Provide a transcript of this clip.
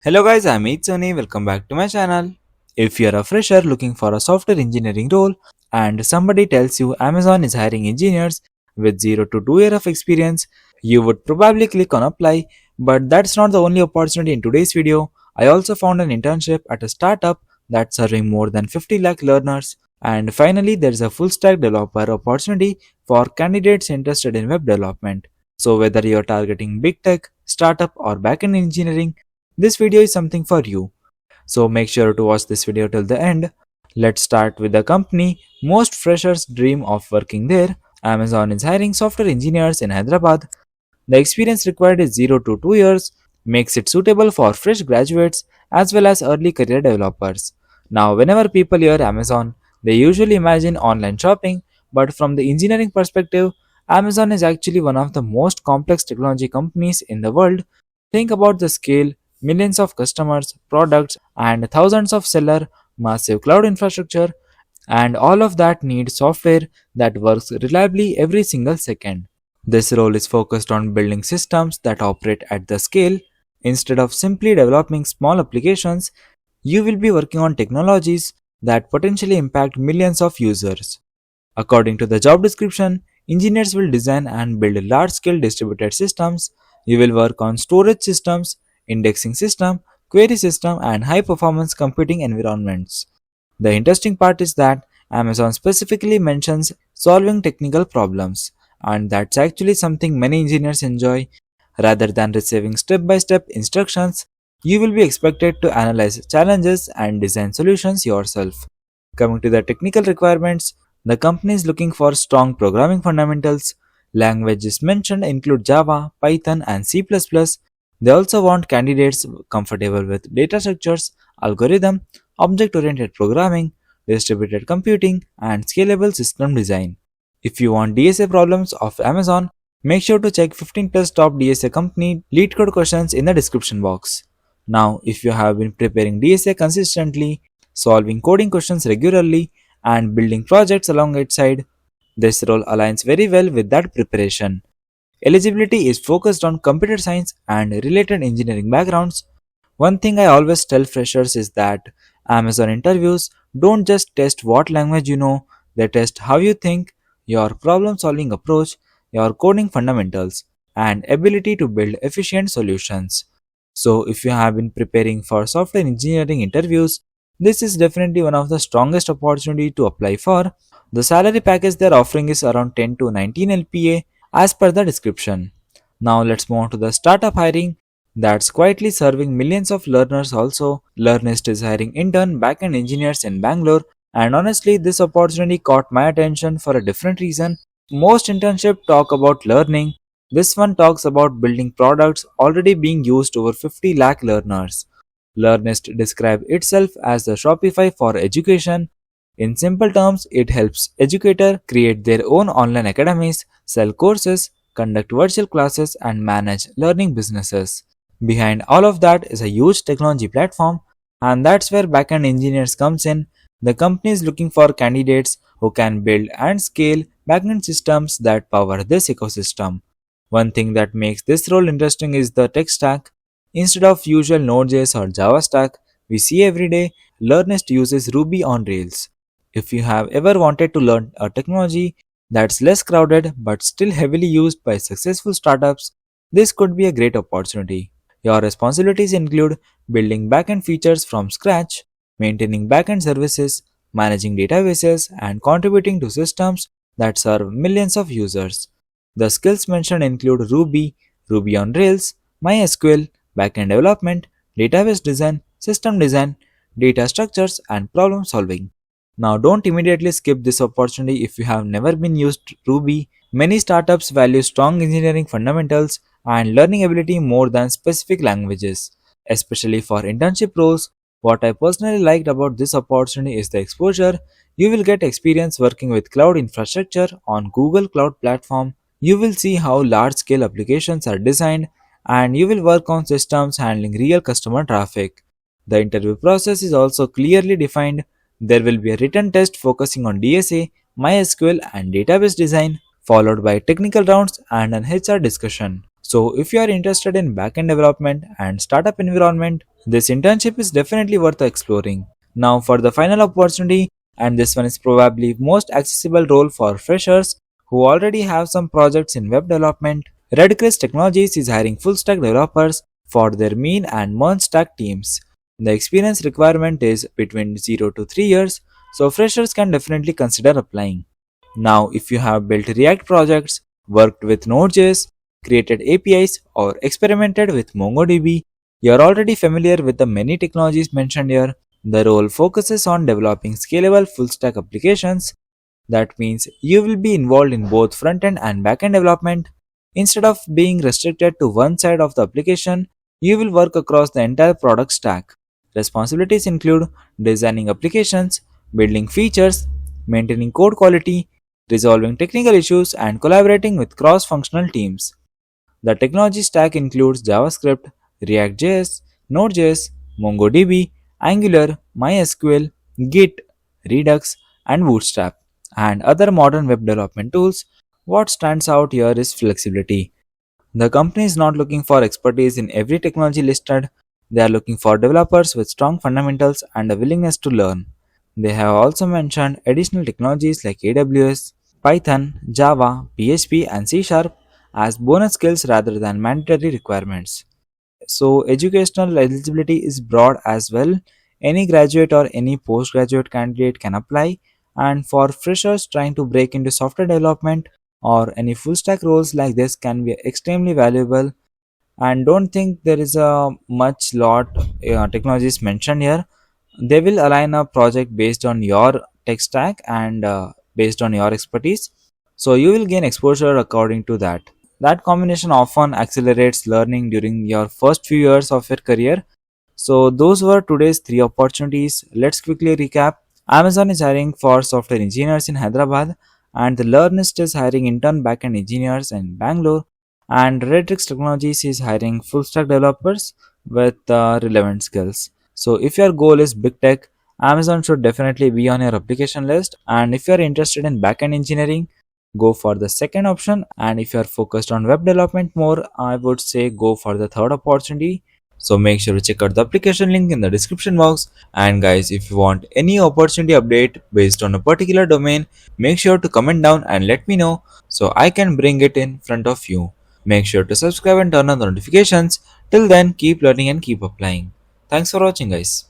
Hello guys, I'm Sony. Welcome back to my channel. If you're a fresher looking for a software engineering role and somebody tells you Amazon is hiring engineers with 0 to 2 years of experience, you would probably click on apply, but that's not the only opportunity in today's video. I also found an internship at a startup that's serving more than 50 lakh learners. And finally, there's a full stack developer opportunity for candidates interested in web development. So whether you're targeting big tech, startup or backend engineering, this video is something for you. So make sure to watch this video till the end. Let's start with the company most freshers dream of working there. Amazon is hiring software engineers in Hyderabad. The experience required is 0 to 2 years, makes it suitable for fresh graduates as well as early career developers. Now, whenever people hear Amazon, they usually imagine online shopping, but from the engineering perspective, Amazon is actually one of the most complex technology companies in the world. Think about the scale: millions of customers, products, and thousands of sellers, massive cloud infrastructure, and all of that needs software that works reliably every single second. This role is focused on building systems that operate at the scale. Instead of simply developing small applications, you will be working on technologies that potentially impact millions of users. According to the job description, engineers will design and build large scale distributed systems. You will work on storage systems, indexing system, query system, and high performance computing environments. The interesting part is that Amazon specifically mentions solving technical problems, and that's actually something many engineers enjoy. Rather than receiving step by step instructions, you will be expected to analyze challenges and design solutions yourself. Coming to the technical requirements, the company is looking for strong programming fundamentals. Languages mentioned include Java, Python, and C++. They also want candidates comfortable with data structures, algorithm, object oriented programming, distributed computing, and scalable system design. If you want DSA problems of Amazon, make sure to check 15 plus top DSA company LeetCode questions in the description box. Now, if you have been preparing DSA consistently, solving coding questions regularly, and building projects alongside, this role aligns very well with that preparation. Eligibility is focused on computer science and related engineering backgrounds. One thing I always tell freshers is that Amazon interviews don't just test what language you know, they test how you think, your problem solving approach, your coding fundamentals, and ability to build efficient solutions. So, if you have been preparing for software engineering interviews, this is definitely one of the strongest opportunity to apply for. The salary package they're offering is around 10 to 19 LPA as per the description. Now let's move on to the startup hiring that's quietly serving millions of learners also. Learnyst is hiring intern backend engineers in Bangalore, and honestly this opportunity caught my attention for a different reason. Most internship talk about learning. This one talks about building products already being used over 50 lakh learners. Learnyst describes itself as the Shopify for education. In simple terms, it helps educators create their own online academies, sell courses, conduct virtual classes, and manage learning businesses. Behind all of that is a huge technology platform, and that's where backend engineers comes in. The company is looking for candidates who can build and scale backend systems that power this ecosystem. One thing that makes this role interesting is the tech stack. Instead of usual Node.js or Java stack we see every day, Learnyst uses Ruby on Rails. If you have ever wanted to learn a technology that's less crowded but still heavily used by successful startups, this could be a great opportunity. Your responsibilities include building backend features from scratch, maintaining backend services, managing databases, and contributing to systems that serve millions of users. The skills mentioned include Ruby, Ruby on Rails, MySQL, backend development, database design, system design, data structures, and problem solving. Now, don't immediately skip this opportunity if you have never been used Ruby. Many startups value strong engineering fundamentals and learning ability more than specific languages, especially for internship roles. What I personally liked about this opportunity is the exposure. You will get experience working with cloud infrastructure on Google Cloud Platform. You will see how large scale applications are designed, and you will work on systems handling real customer traffic. The interview process is also clearly defined. There will be a written test focusing on DSA, MySQL, and database design, followed by technical rounds and an HR discussion. So, if you are interested in backend development and startup environment, This internship is definitely worth exploring. Now for the final opportunity, and this one is probably most accessible role for freshers who already have some projects in web development. Redcrix Technologies is hiring full stack developers for their MERN and MERN Stack teams. The experience requirement is between 0 to 3 years, so freshers can definitely consider applying. Now, if you have built React projects, worked with Node.js, created APIs, or experimented with MongoDB, you are already familiar with the many technologies mentioned here. The role focuses on developing scalable full stack applications. That means you will be involved in both front end and back end development. Instead of being restricted to one side of the application, you will work across the entire product stack. Responsibilities include designing applications, building features, maintaining code quality, resolving technical issues, and collaborating with cross functional teams. The technology stack includes JavaScript, React.js, Node.js, MongoDB, Angular, MySQL, Git, Redux, and Bootstrap, and other modern web development tools. What stands out here is flexibility. The company is not looking for expertise in every technology listed, they are looking for developers with strong fundamentals and a willingness to learn. They have also mentioned additional technologies like AWS, Python, Java, PHP, and C Sharp as bonus skills rather than mandatory requirements. So, educational eligibility is broad as well. Any graduate or any postgraduate candidate can apply, and for freshers trying to break into software development or any full stack roles like this can be extremely valuable. And don't think there is a much lot technologies mentioned here. They will align a project based on your tech stack and based on your expertise, so you will gain exposure according to that. That combination often accelerates learning during your first few years of your career. So those were today's three opportunities. Let's quickly recap. Amazon is hiring for software engineers in Hyderabad, and the Learnyst is hiring intern backend engineers in Bangalore, and Redcrix Technologies is hiring full stack developers with relevant skills. So if your goal is big tech, Amazon should definitely be on your application list. And if you are interested in backend engineering, go for the second option. And if you are focused on web development more, I would say go for the third opportunity. So make sure to check out the application link in the description box. And guys, if you want any opportunity update based on a particular domain, make sure to comment down and let me know so I can bring it in front of you. Make sure to subscribe and turn on the notifications. Till then, keep learning and keep applying. Thanks for watching, guys.